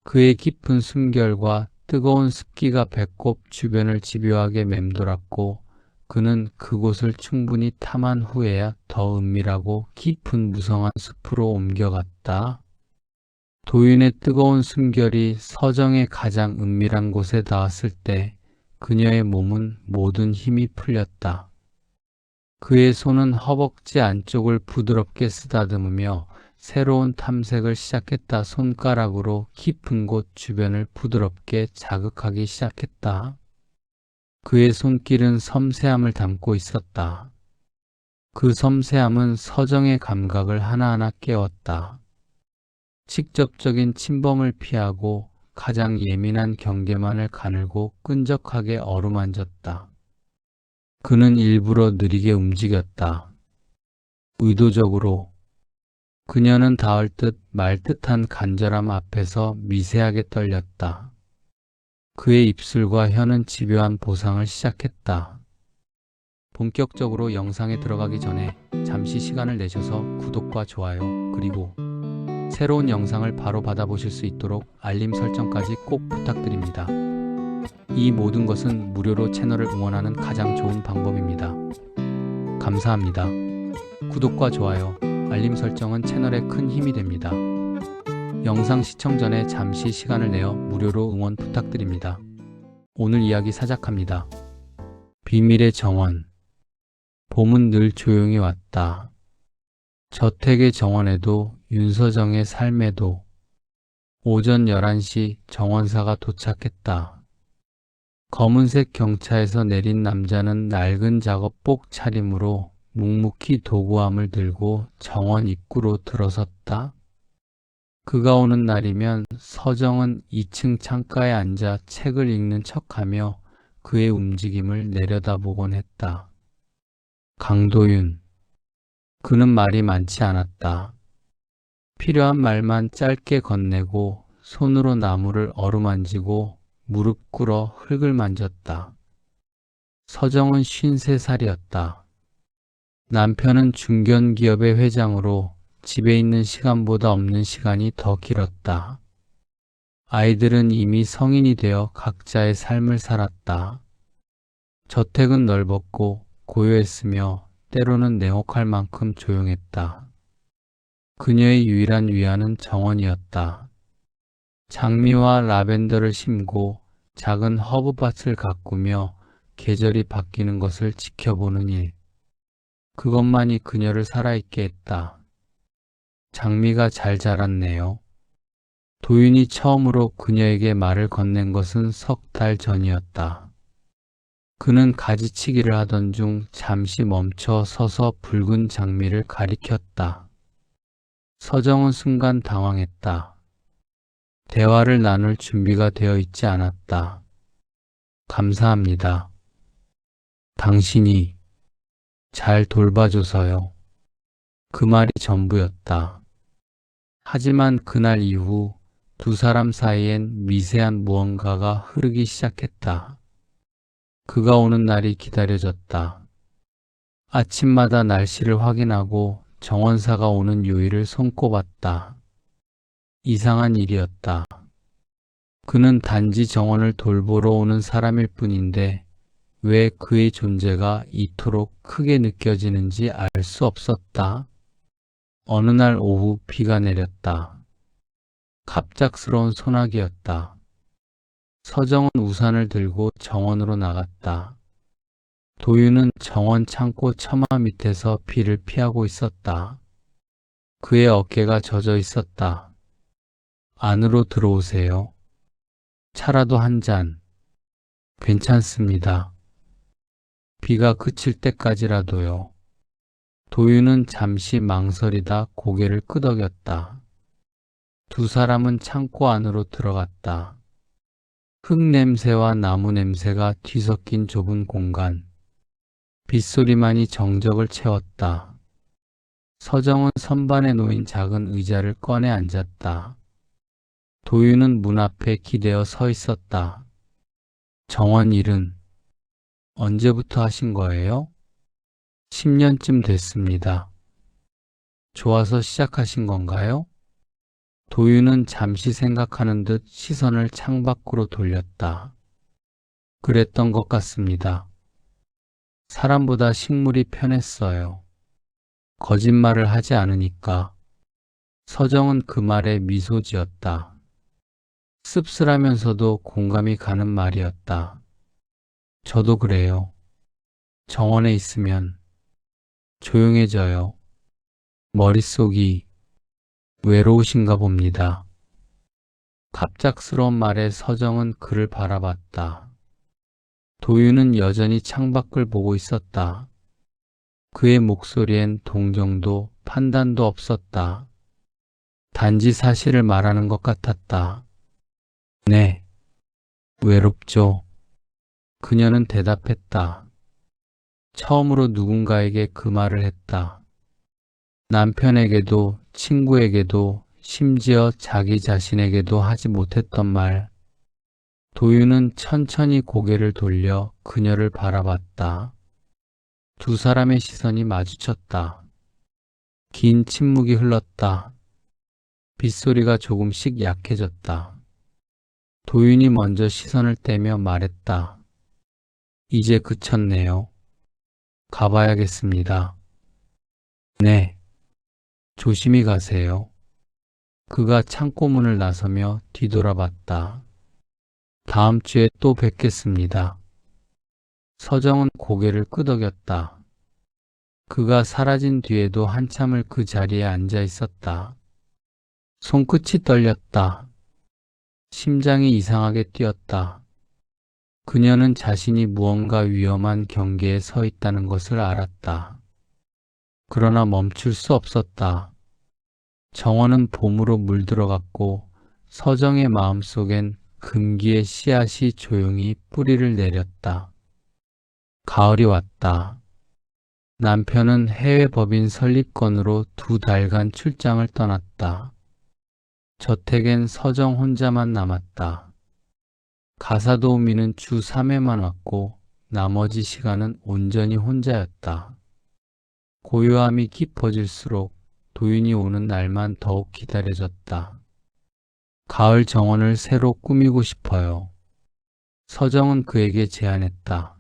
그의 깊은 숨결과 뜨거운 습기가 배꼽 주변을 집요하게 맴돌았고 그는 그곳을 충분히 탐한 후에야 더 은밀하고 깊은 무성한 숲으로 옮겨갔다. 도윤의 뜨거운 숨결이 서정의 가장 은밀한 곳에 닿았을 때 그녀의 몸은 모든 힘이 풀렸다. 그의 손은 허벅지 안쪽을 부드럽게 쓰다듬으며 새로운 탐색을 시작했다. 손가락으로 깊은 곳 주변을 부드럽게 자극하기 시작했다. 그의 손길은 섬세함을 담고 있었다. 그 섬세함은 서정의 감각을 하나하나 깨웠다. 직접적인 침범을 피하고 가장 예민한 경계만을 가늘고 끈적하게 어루만졌다. 그는 일부러 느리게 움직였다. 의도적으로. 그녀는 닿을 듯 말 듯한 간절함 앞에서 미세하게 떨렸다. 그의 입술과 혀는 집요한 보상을 시작했다. 본격적으로 영상에 들어가기 전에 잠시 시간을 내셔서 구독과 좋아요, 그리고 새로운 영상을 바로 받아보실 수 있도록 알림 설정까지 꼭 부탁드립니다. 이 모든 것은 무료로 채널을 응원하는 가장 좋은 방법입니다. 감사합니다. 구독과 좋아요, 알림 설정은 채널에 큰 힘이 됩니다. 영상 시청 전에 잠시 시간을 내어 무료로 응원 부탁드립니다. 오늘 이야기 시작합니다. 비밀의 정원. 봄은 늘 조용히 왔다. 저택의 정원에도 윤서정의 삶에도. 오전 11시 정원사가 도착했다. 검은색 경차에서 내린 남자는 낡은 작업복 차림으로 묵묵히 도구함을 들고 정원 입구로 들어섰다. 그가 오는 날이면 서정은 2층 창가에 앉아 책을 읽는 척하며 그의 움직임을 내려다보곤 했다. 강도윤. 그는 말이 많지 않았다. 필요한 말만 짧게 건네고 손으로 나무를 어루만지고 무릎 꿇어 흙을 만졌다. 서정은 53살이었다. 남편은 중견기업의 회장으로 집에 있는 시간보다 없는 시간이 더 길었다. 아이들은 이미 성인이 되어 각자의 삶을 살았다. 저택은 넓었고 고요했으며 때로는 냉혹할 만큼 조용했다. 그녀의 유일한 위안은 정원이었다. 장미와 라벤더를 심고 작은 허브밭을 가꾸며 계절이 바뀌는 것을 지켜보는 일. 그것만이 그녀를 살아있게 했다. 장미가 잘 자랐네요. 도윤이 처음으로 그녀에게 말을 건넨 것은 석 달 전이었다. 그는 가지치기를 하던 중 잠시 멈춰 서서 붉은 장미를 가리켰다. 서정은 순간 당황했다. 대화를 나눌 준비가 되어 있지 않았다. 감사합니다. 당신이 잘 돌봐줘서요. 그 말이 전부였다. 하지만 그날 이후 두 사람 사이엔 미세한 무언가가 흐르기 시작했다. 그가 오는 날이 기다려졌다. 아침마다 날씨를 확인하고 정원사가 오는 요일을 손꼽았다. 이상한 일이었다. 그는 단지 정원을 돌보러 오는 사람일 뿐인데 왜 그의 존재가 이토록 크게 느껴지는지 알 수 없었다. 어느 날 오후 비가 내렸다. 갑작스러운 소나기였다. 서정은 우산을 들고 정원으로 나갔다. 도윤은 정원 창고 처마 밑에서 비를 피하고 있었다. 그의 어깨가 젖어 있었다. 안으로 들어오세요. 차라도 한 잔. 괜찮습니다. 비가 그칠 때까지라도요. 도윤은 잠시 망설이다 고개를 끄덕였다. 두 사람은 창고 안으로 들어갔다. 흙 냄새와 나무 냄새가 뒤섞인 좁은 공간. 빗소리만이 정적을 채웠다. 서정은 선반에 놓인 작은 의자를 꺼내 앉았다. 도윤은 문 앞에 기대어 서 있었다. 정원 일은 언제부터 하신 거예요? 10년쯤 됐습니다. 좋아서 시작하신 건가요? 도윤은 잠시 생각하는 듯 시선을 창밖으로 돌렸다. 그랬던 것 같습니다. 사람보다 식물이 편했어요. 거짓말을 하지 않으니까. 서정은 그 말에 미소 지었다. 씁쓸하면서도 공감이 가는 말이었다. 저도 그래요. 정원에 있으면 조용해져요. 머릿속이 외로우신가 봅니다. 갑작스러운 말에 서정은 그를 바라봤다. 도윤은 여전히 창밖을 보고 있었다. 그의 목소리엔 동정도 판단도 없었다. 단지 사실을 말하는 것 같았다. 네, 외롭죠. 그녀는 대답했다. 처음으로 누군가에게 그 말을 했다. 남편에게도 친구에게도 심지어 자기 자신에게도 하지 못했던 말. 도윤은 천천히 고개를 돌려 그녀를 바라봤다. 두 사람의 시선이 마주쳤다. 긴 침묵이 흘렀다. 빗소리가 조금씩 약해졌다. 도윤이 먼저 시선을 떼며 말했다. 이제 그쳤네요. 가봐야겠습니다. 네, 조심히 가세요. 그가 창고문을 나서며 뒤돌아봤다. 다음 주에 또 뵙겠습니다. 서정은 고개를 끄덕였다. 그가 사라진 뒤에도 한참을 그 자리에 앉아 있었다. 손끝이 떨렸다. 심장이 이상하게 뛰었다. 그녀는 자신이 무언가 위험한 경계에 서 있다는 것을 알았다. 그러나 멈출 수 없었다. 정원은 봄으로 물들어갔고 서정의 마음속엔 금기의 씨앗이 조용히 뿌리를 내렸다. 가을이 왔다. 남편은 해외 법인 설립건으로 2달간 출장을 떠났다. 저택엔 서정 혼자만 남았다. 가사 도우미는 주 3회만 왔고 나머지 시간은 온전히 혼자였다. 고요함이 깊어질수록 도윤이 오는 날만 더욱 기다려졌다. 가을 정원을 새로 꾸미고 싶어요. 서정은 그에게 제안했다.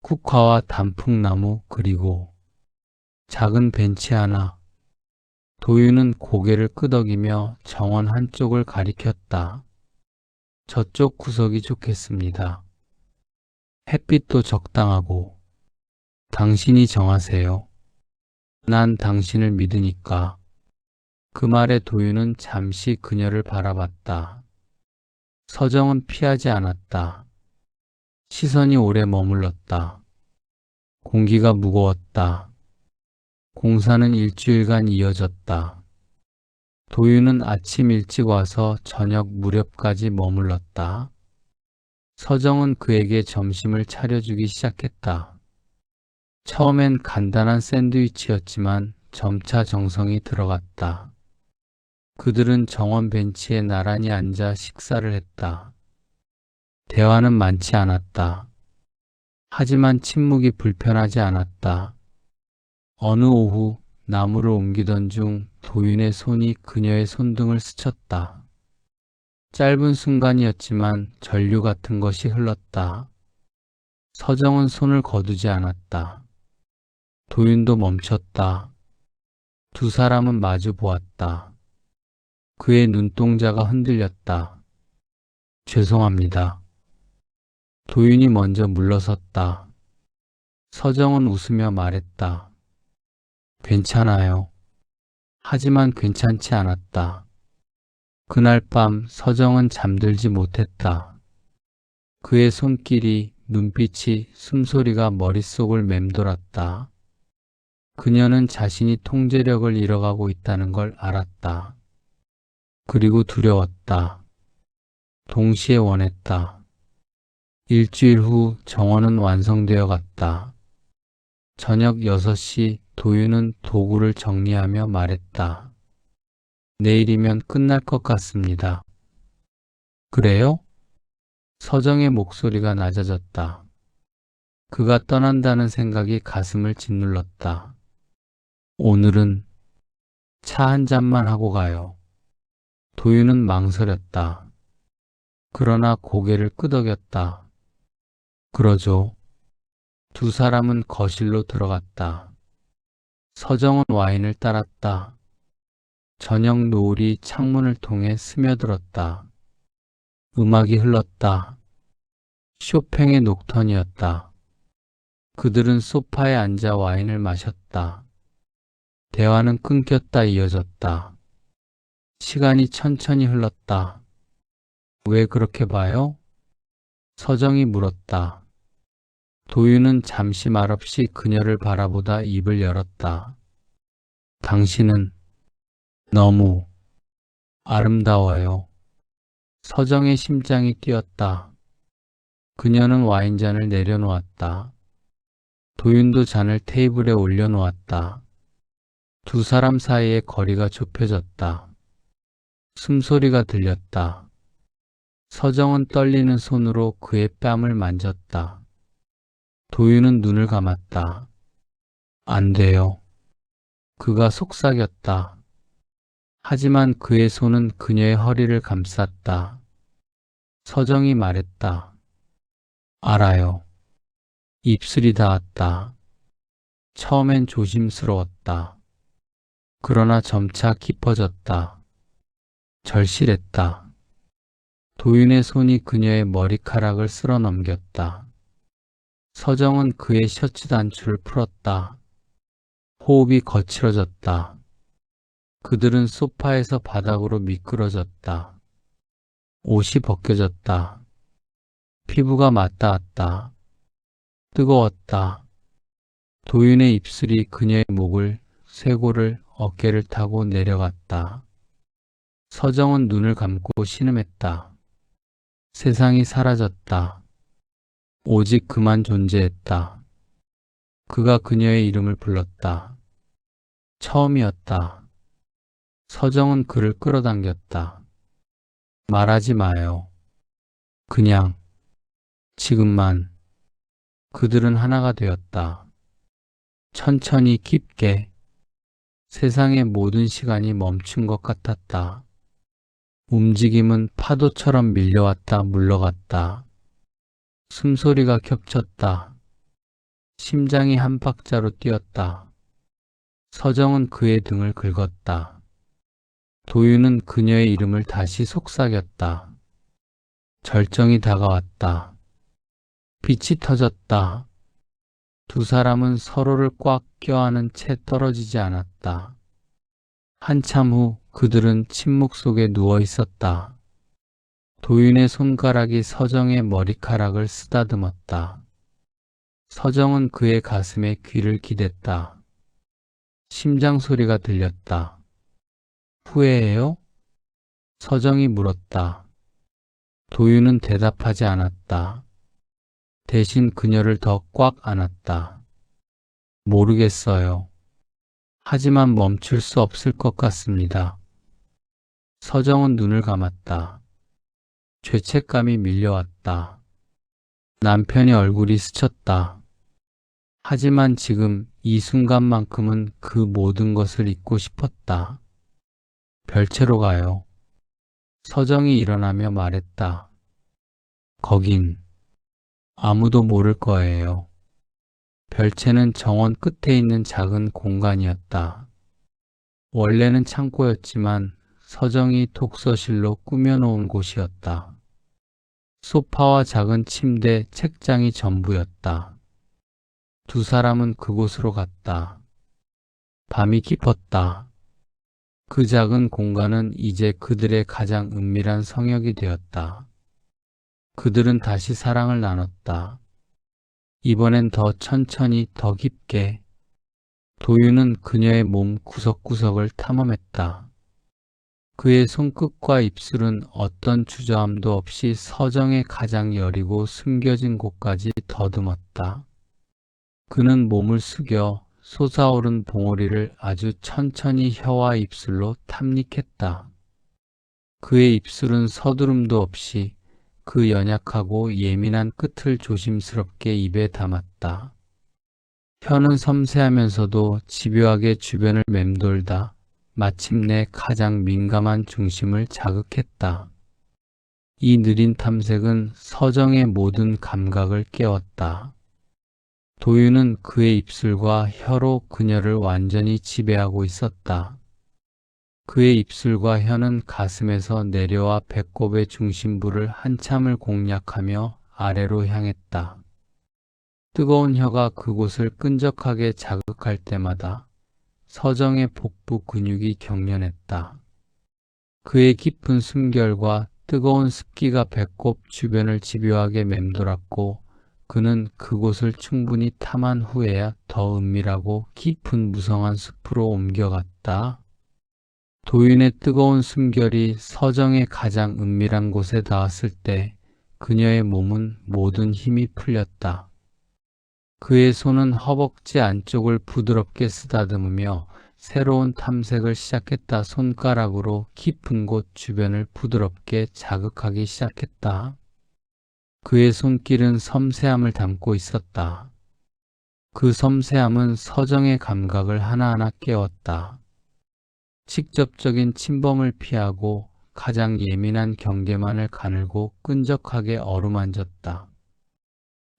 국화와 단풍나무 그리고 작은 벤치 하나. 도윤은 고개를 끄덕이며 정원 한쪽을 가리켰다. 저쪽 구석이 좋겠습니다. 햇빛도 적당하고 당신이 정하세요. 난 당신을 믿으니까. 그 말에 도윤은 잠시 그녀를 바라봤다. 서정은 피하지 않았다. 시선이 오래 머물렀다. 공기가 무거웠다. 공사는 일주일간 이어졌다. 도윤은 아침 일찍 와서 저녁 무렵까지 머물렀다. 서정은 그에게 점심을 차려주기 시작했다. 처음엔 간단한 샌드위치였지만 점차 정성이 들어갔다. 그들은 정원 벤치에 나란히 앉아 식사를 했다. 대화는 많지 않았다. 하지만 침묵이 불편하지 않았다. 어느 오후 나무를 옮기던 중 도윤의 손이 그녀의 손등을 스쳤다. 짧은 순간이었지만 전류 같은 것이 흘렀다. 서정은 손을 거두지 않았다. 도윤도 멈췄다. 두 사람은 마주 보았다. 그의 눈동자가 흔들렸다. 죄송합니다. 도윤이 먼저 물러섰다. 서정은 웃으며 말했다. 괜찮아요. 하지만 괜찮지 않았다. 그날 밤 서정은 잠들지 못했다. 그의 손길이, 눈빛이, 숨소리가 머릿속을 맴돌았다. 그녀는 자신이 통제력을 잃어가고 있다는 걸 알았다. 그리고 두려웠다. 동시에 원했다. 일주일 후 정원은 완성되어 갔다. 저녁 6시 도윤은 도구를 정리하며 말했다. 내일이면 끝날 것 같습니다. 그래요? 서정의 목소리가 낮아졌다. 그가 떠난다는 생각이 가슴을 짓눌렀다. 오늘은 차 한 잔만 하고 가요. 도윤은 망설였다. 그러나 고개를 끄덕였다. 그러죠. 두 사람은 거실로 들어갔다. 서정은 와인을 따랐다. 저녁 노을이 창문을 통해 스며들었다. 음악이 흘렀다. 쇼팽의 녹턴이었다. 그들은 소파에 앉아 와인을 마셨다. 대화는 끊겼다 이어졌다. 시간이 천천히 흘렀다. 왜 그렇게 봐요? 서정이 물었다. 도윤은 잠시 말없이 그녀를 바라보다 입을 열었다. 당신은 너무 아름다워요. 서정의 심장이 뛰었다. 그녀는 와인잔을 내려놓았다. 도윤도 잔을 테이블에 올려놓았다. 두 사람 사이의 거리가 좁혀졌다. 숨소리가 들렸다. 서정은 떨리는 손으로 그의 뺨을 만졌다. 도윤은 눈을 감았다. 안 돼요. 그가 속삭였다. 하지만 그의 손은 그녀의 허리를 감쌌다. 서정이 말했다. 알아요. 입술이 닿았다. 처음엔 조심스러웠다. 그러나 점차 깊어졌다. 절실했다. 도윤의 손이 그녀의 머리카락을 쓸어 넘겼다. 서정은 그의 셔츠 단추를 풀었다. 호흡이 거칠어졌다. 그들은 소파에서 바닥으로 미끄러졌다. 옷이 벗겨졌다. 피부가 맞닿았다. 뜨거웠다. 도윤의 입술이 그녀의 목을, 쇄골을, 어깨를 타고 내려갔다. 서정은 눈을 감고 신음했다. 세상이 사라졌다. 오직 그만 존재했다. 그가 그녀의 이름을 불렀다. 처음이었다. 서정은 그를 끌어당겼다. 말하지 마요. 그냥, 지금만. 그들은 하나가 되었다. 천천히 깊게. 세상의 모든 시간이 멈춘 것 같았다. 움직임은 파도처럼 밀려왔다 물러갔다. 숨소리가 겹쳤다. 심장이 한 박자로 뛰었다. 서정은 그의 등을 긁었다. 도윤은 그녀의 이름을 다시 속삭였다. 절정이 다가왔다. 빛이 터졌다. 두 사람은 서로를 꽉 껴안은 채 떨어지지 않았다. 한참 후 그들은 침묵 속에 누워 있었다. 도윤의 손가락이 서정의 머리카락을 쓰다듬었다. 서정은 그의 가슴에 귀를 기댔다. 심장 소리가 들렸다. 후회해요? 서정이 물었다. 도윤은 대답하지 않았다. 대신 그녀를 더 꽉 안았다. 모르겠어요. 하지만 멈출 수 없을 것 같습니다. 서정은 눈을 감았다. 죄책감이 밀려왔다. 남편의 얼굴이 스쳤다. 하지만 지금 이 순간만큼은 그 모든 것을 잊고 싶었다. 별채로 가요. 서정이 일어나며 말했다. 거긴 아무도 모를 거예요. 별채는 정원 끝에 있는 작은 공간이었다. 원래는 창고였지만 서정이 독서실로 꾸며놓은 곳이었다. 소파와 작은 침대, 책장이 전부였다. 두 사람은 그곳으로 갔다. 밤이 깊었다. 그 작은 공간은 이제 그들의 가장 은밀한 성역이 되었다. 그들은 다시 사랑을 나눴다. 이번엔 더 천천히, 더 깊게. 도윤은 그녀의 몸 구석구석을 탐험했다. 그의 손끝과 입술은 어떤 주저함도 없이 서정의 가장 여리고 숨겨진 곳까지 더듬었다. 그는 몸을 숙여 솟아오른 봉오리를 아주 천천히 혀와 입술로 탐닉했다. 그의 입술은 서두름도 없이 그 연약하고 예민한 끝을 조심스럽게 입에 담았다. 혀는 섬세하면서도 집요하게 주변을 맴돌다 마침내 가장 민감한 중심을 자극했다. 이 느린 탐색은 서정의 모든 감각을 깨웠다. 도윤은 그의 입술과 혀로 그녀를 완전히 지배하고 있었다. 그의 입술과 혀는 가슴에서 내려와 배꼽의 중심부를 한참을 공략하며 아래로 향했다. 뜨거운 혀가 그곳을 끈적하게 자극할 때마다 서정의 복부 근육이 경련했다. 그의 깊은 숨결과 뜨거운 습기가 배꼽 주변을 집요하게 맴돌았고 그는 그곳을 충분히 탐한 후에야 더 은밀하고 깊은 무성한 숲으로 옮겨갔다. 도윤의 뜨거운 숨결이 서정의 가장 은밀한 곳에 닿았을 때 그녀의 몸은 모든 힘이 풀렸다. 그의 손은 허벅지 안쪽을 부드럽게 쓰다듬으며 새로운 탐색을 시작했다. 손가락으로 깊은 곳 주변을 부드럽게 자극하기 시작했다. 그의 손길은 섬세함을 담고 있었다. 그 섬세함은 서정의 감각을 하나하나 깨웠다. 직접적인 침범을 피하고 가장 예민한 경계만을 가늘고 끈적하게 어루만졌다.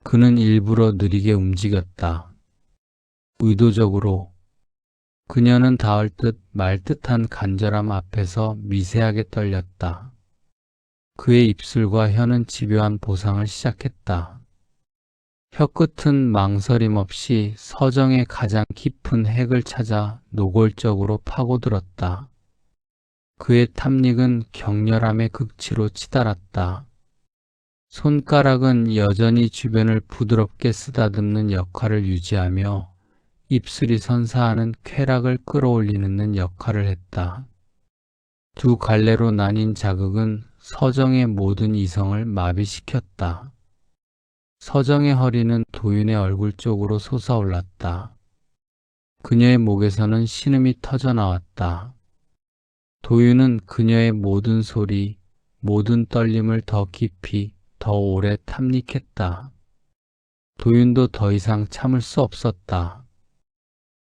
그는 일부러 느리게 움직였다. 의도적으로. 그녀는 닿을 듯 말 듯한 간절함 앞에서 미세하게 떨렸다. 그의 입술과 혀는 집요한 보상을 시작했다. 혀끝은 망설임 없이 서정의 가장 깊은 핵을 찾아 노골적으로 파고들었다. 그의 탐닉은 격렬함의 극치로 치달았다. 손가락은 여전히 주변을 부드럽게 쓰다듬는 역할을 유지하며 입술이 선사하는 쾌락을 끌어올리는 역할을 했다. 두 갈래로 나뉜 자극은 서정의 모든 이성을 마비시켰다. 서정의 허리는 도윤의 얼굴 쪽으로 솟아올랐다. 그녀의 목에서는 신음이 터져나왔다. 도윤은 그녀의 모든 소리, 모든 떨림을 더 깊이, 더 오래 탐닉했다. 도윤도 더 이상 참을 수 없었다.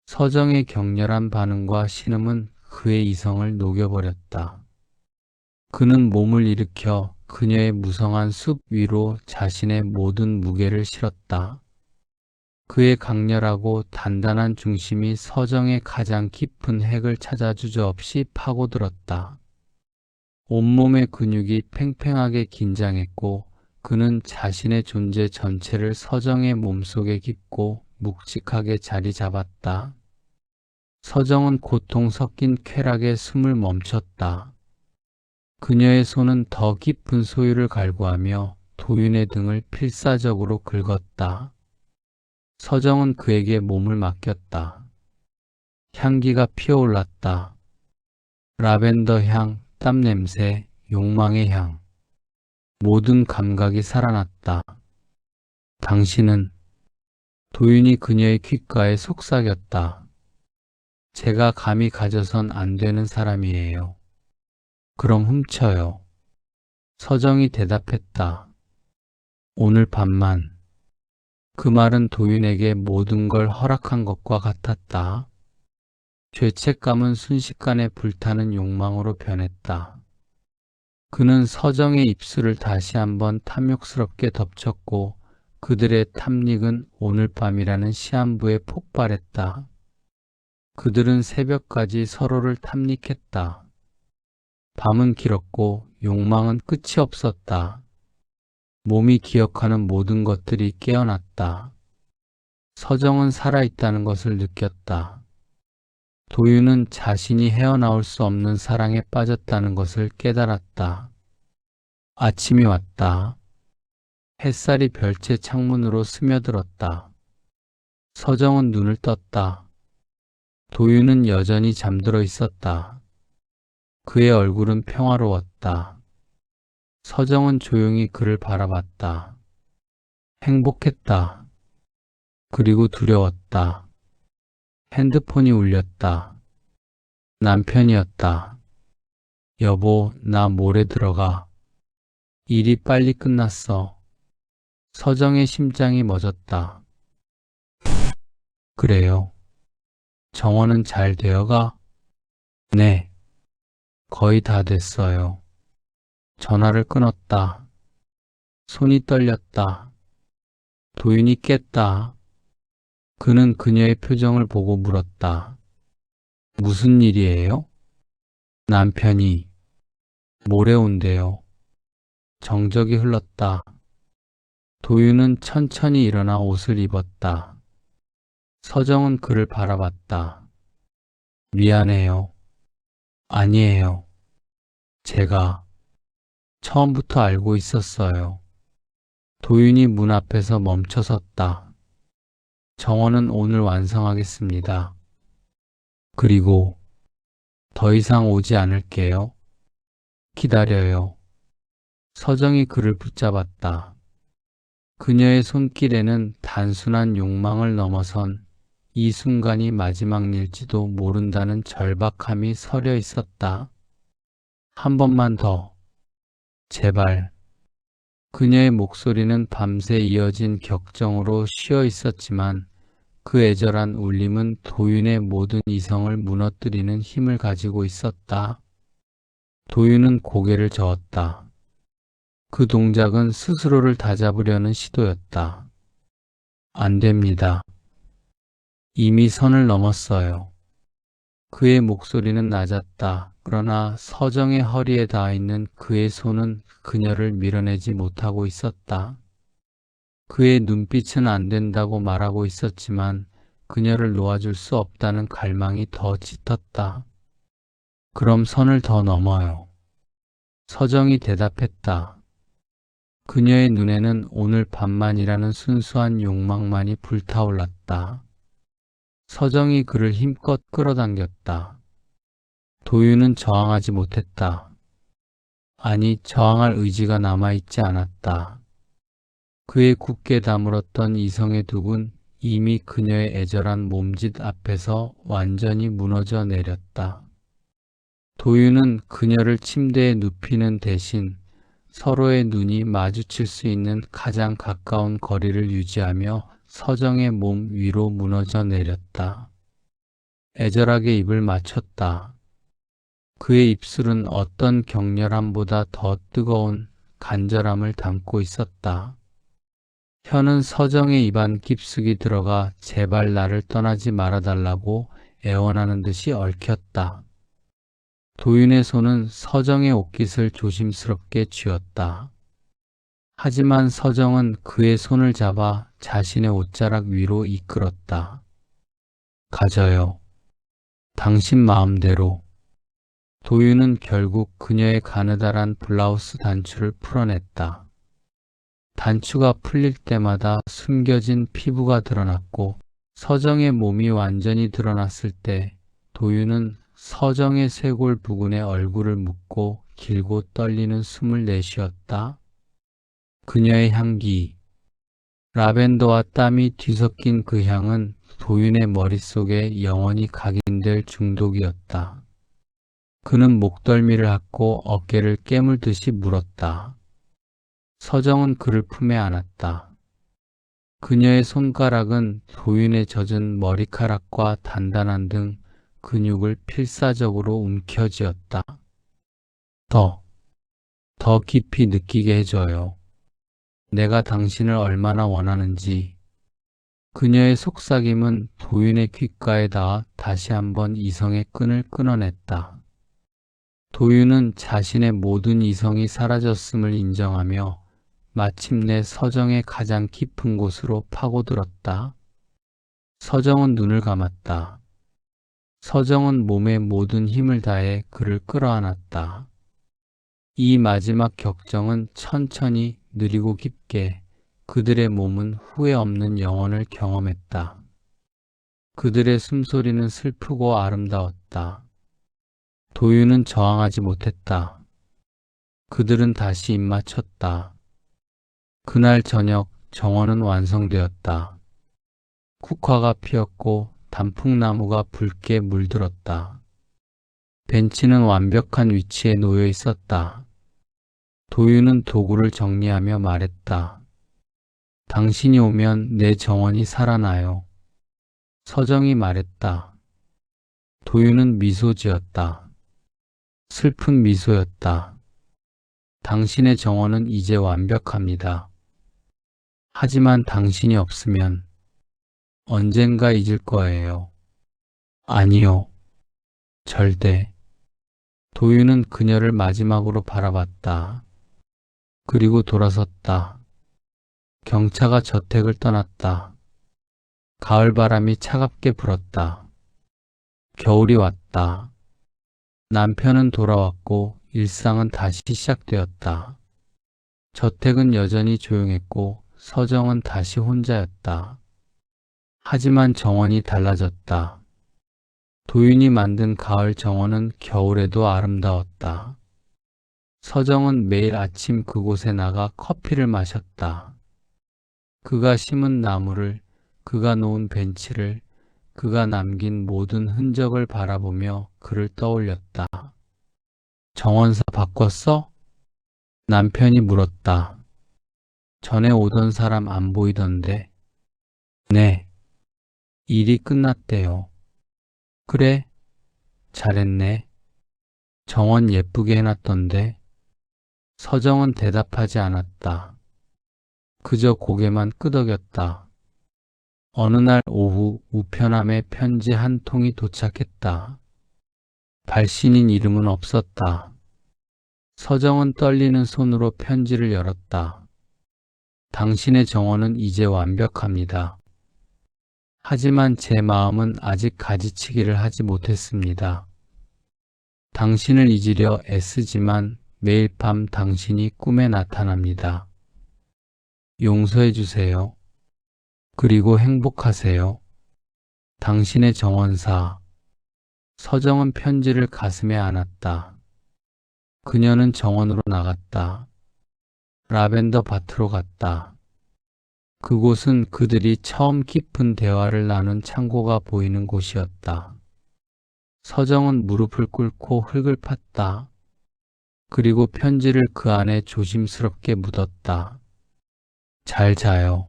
서정의 격렬한 반응과 신음은 그의 이성을 녹여버렸다. 그는 몸을 일으켜 그녀의 무성한 숲 위로 자신의 모든 무게를 실었다. 그의 강렬하고 단단한 중심이 서정의 가장 깊은 핵을 찾아 주저없이 파고들었다. 온몸의 근육이 팽팽하게 긴장했고 그는 자신의 존재 전체를 서정의 몸속에 깊고 묵직하게 자리 잡았다. 서정은 고통 섞인 쾌락에 숨을 멈췄다. 그녀의 손은 더 깊은 소유를 갈구하며 도윤의 등을 필사적으로 긁었다. 서정은 그에게 몸을 맡겼다. 향기가 피어올랐다. 라벤더 향, 땀 냄새, 욕망의 향. 모든 감각이 살아났다. 당신은 도윤이 그녀의 귓가에 속삭였다. 제가 감히 가져선 안 되는 사람이에요. 그럼 훔쳐요. 서정이 대답했다. 오늘 밤만. 그 말은 도윤에게 모든 걸 허락한 것과 같았다. 죄책감은 순식간에 불타는 욕망으로 변했다. 그는 서정의 입술을 다시 한번 탐욕스럽게 덮쳤고 그들의 탐닉은 오늘 밤이라는 시한부에 폭발했다. 그들은 새벽까지 서로를 탐닉했다. 밤은 길었고 욕망은 끝이 없었다. 몸이 기억하는 모든 것들이 깨어났다. 서정은 살아있다는 것을 느꼈다. 도윤은 자신이 헤어나올 수 없는 사랑에 빠졌다는 것을 깨달았다. 아침이 왔다. 햇살이 별채 창문으로 스며들었다. 서정은 눈을 떴다. 도윤은 여전히 잠들어 있었다. 그의 얼굴은 평화로웠다. 서정은 조용히 그를 바라봤다. 행복했다. 그리고 두려웠다. 핸드폰이 울렸다. 남편이었다. 여보, 나 모레 들어가. 일이 빨리 끝났어. 서정의 심장이 멎었다. 그래요. 정원은 잘 되어가? 네, 거의 다 됐어요. 전화를 끊었다. 손이 떨렸다. 도윤이 깼다. 그는 그녀의 표정을 보고 물었다. 무슨 일이에요? 남편이 모레 온대요. 정적이 흘렀다. 도윤은 천천히 일어나 옷을 입었다. 서정은 그를 바라봤다. 미안해요. 아니에요. 제가 처음부터 알고 있었어요. 도윤이 문 앞에서 멈춰 섰다. 정원은 오늘 완성하겠습니다. 그리고 더 이상 오지 않을게요. 기다려요. 서정이 그를 붙잡았다. 그녀의 손길에는 단순한 욕망을 넘어선 이 순간이 마지막일지도 모른다는 절박함이 서려 있었다. 한 번만 더. 제발. 그녀의 목소리는 밤새 이어진 격정으로 쉬어 있었지만 그 애절한 울림은 도윤의 모든 이성을 무너뜨리는 힘을 가지고 있었다. 도윤은 고개를 저었다. 그 동작은 스스로를 다잡으려는 시도였다. 안 됩니다. 이미 선을 넘었어요. 그의 목소리는 낮았다. 그러나 서정의 허리에 닿아 있는 그의 손은 그녀를 밀어내지 못하고 있었다. 그의 눈빛은 안 된다고 말하고 있었지만 그녀를 놓아줄 수 없다는 갈망이 더 짙었다. 그럼 선을 더 넘어요. 서정이 대답했다. 그녀의 눈에는 오늘 밤만이라는 순수한 욕망만이 불타올랐다. 서정이 그를 힘껏 끌어당겼다. 도윤은 저항하지 못했다. 아니, 저항할 의지가 남아있지 않았다. 그의 굳게 다물었던 이성의 둑은 이미 그녀의 애절한 몸짓 앞에서 완전히 무너져 내렸다. 도윤은 그녀를 침대에 눕히는 대신 서로의 눈이 마주칠 수 있는 가장 가까운 거리를 유지하며 서정의 몸 위로 무너져 내렸다. 애절하게 입을 맞췄다. 그의 입술은 어떤 격렬함보다 더 뜨거운 간절함을 담고 있었다. 혀는 서정의 입안 깊숙이 들어가 제발 나를 떠나지 말아달라고 애원하는 듯이 얽혔다. 도윤의 손은 서정의 옷깃을 조심스럽게 쥐었다. 하지만 서정은 그의 손을 잡아 자신의 옷자락 위로 이끌었다. 가져요. 당신 마음대로. 도윤은 결국 그녀의 가느다란 블라우스 단추를 풀어냈다. 단추가 풀릴 때마다 숨겨진 피부가 드러났고 서정의 몸이 완전히 드러났을 때 도윤은 서정의 쇄골 부근에 얼굴을 묻고 길고 떨리는 숨을 내쉬었다. 그녀의 향기, 라벤더와 땀이 뒤섞인 그 향은 도윤의 머릿속에 영원히 각인될 중독이었다. 그는 목덜미를 핥고 어깨를 깨물듯이 물었다. 서정은 그를 품에 안았다. 그녀의 손가락은 도윤의 젖은 머리카락과 단단한 등 근육을 필사적으로 움켜쥐었다. 더 깊이 느끼게 해줘요. 내가 당신을 얼마나 원하는지. 그녀의 속삭임은 도윤의 귓가에 닿아 다시 한번 이성의 끈을 끊어냈다. 도윤은 자신의 모든 이성이 사라졌음을 인정하며 마침내 서정의 가장 깊은 곳으로 파고들었다. 서정은 눈을 감았다. 서정은 몸의 모든 힘을 다해 그를 끌어안았다. 이 마지막 격정은 천천히 느리고 깊게 그들의 몸은 후회 없는 영원을 경험했다. 그들의 숨소리는 슬프고 아름다웠다. 도윤은 저항하지 못했다. 그들은 다시 입맞췄다. 그날 저녁 정원은 완성되었다. 국화가 피었고 단풍나무가 붉게 물들었다. 벤치는 완벽한 위치에 놓여 있었다. 도윤은 도구를 정리하며 말했다. 당신이 오면 내 정원이 살아나요. 서정이 말했다. 도윤은 미소 지었다. 슬픈 미소였다. 당신의 정원은 이제 완벽합니다. 하지만 당신이 없으면 언젠가 잊을 거예요. 아니요. 절대. 도윤은 그녀를 마지막으로 바라봤다. 그리고 돌아섰다. 경차가 저택을 떠났다. 가을바람이 차갑게 불었다. 겨울이 왔다. 남편은 돌아왔고 일상은 다시 시작되었다. 저택은 여전히 조용했고 서정은 다시 혼자였다. 하지만 정원이 달라졌다. 도윤이 만든 가을 정원은 겨울에도 아름다웠다. 서정은 매일 아침 그곳에 나가 커피를 마셨다. 그가 심은 나무를, 그가 놓은 벤치를, 그가 남긴 모든 흔적을 바라보며 그를 떠올렸다. 정원사 바꿨어? 남편이 물었다. 전에 오던 사람 안 보이던데. 네. 일이 끝났대요. 그래? 잘했네. 정원 예쁘게 해놨던데. 서정은 대답하지 않았다. 그저 고개만 끄덕였다. 어느 날 오후 우편함에 편지 한 통이 도착했다. 발신인 이름은 없었다. 서정은 떨리는 손으로 편지를 열었다. 당신의 정원은 이제 완벽합니다. 하지만 제 마음은 아직 가지치기를 하지 못했습니다. 당신을 잊으려 애쓰지만 매일 밤 당신이 꿈에 나타납니다. 용서해 주세요. 그리고 행복하세요. 당신의 정원사. 서정은 편지를 가슴에 안았다. 그녀는 정원으로 나갔다. 라벤더 밭으로 갔다. 그곳은 그들이 처음 깊은 대화를 나눈 창고가 보이는 곳이었다. 서정은 무릎을 꿇고 흙을 팠다. 그리고 편지를 그 안에 조심스럽게 묻었다. 잘 자요.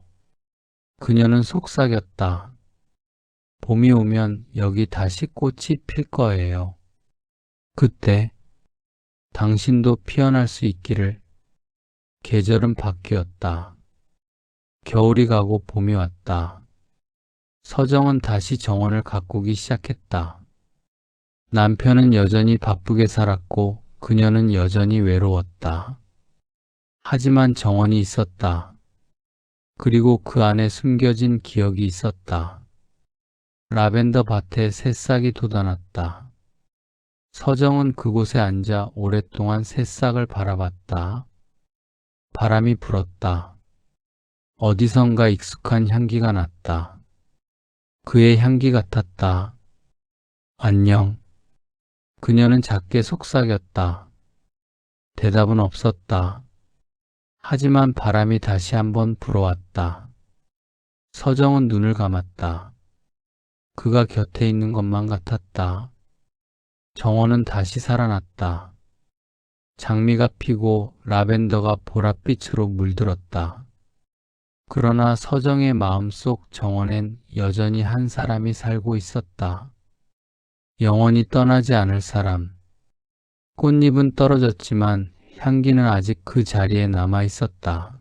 그녀는 속삭였다. 봄이 오면 여기 다시 꽃이 필 거예요. 그때 당신도 피어날 수 있기를. 계절은 바뀌었다. 겨울이 가고 봄이 왔다. 서정은 다시 정원을 가꾸기 시작했다. 남편은 여전히 바쁘게 살았고 그녀는 여전히 외로웠다. 하지만 정원이 있었다. 그리고 그 안에 숨겨진 기억이 있었다. 라벤더 밭에 새싹이 돋아났다. 서정은 그곳에 앉아 오랫동안 새싹을 바라봤다. 바람이 불었다. 어디선가 익숙한 향기가 났다. 그의 향기 같았다. 안녕. 그녀는 작게 속삭였다. 대답은 없었다. 하지만 바람이 다시 한번 불어왔다. 서정은 눈을 감았다. 그가 곁에 있는 것만 같았다. 정원은 다시 살아났다. 장미가 피고 라벤더가 보랏빛으로 물들었다. 그러나 서정의 마음속 정원엔 여전히 한 사람이 살고 있었다. 영원히 떠나지 않을 사람. 꽃잎은 떨어졌지만 향기는 아직 그 자리에 남아 있었다.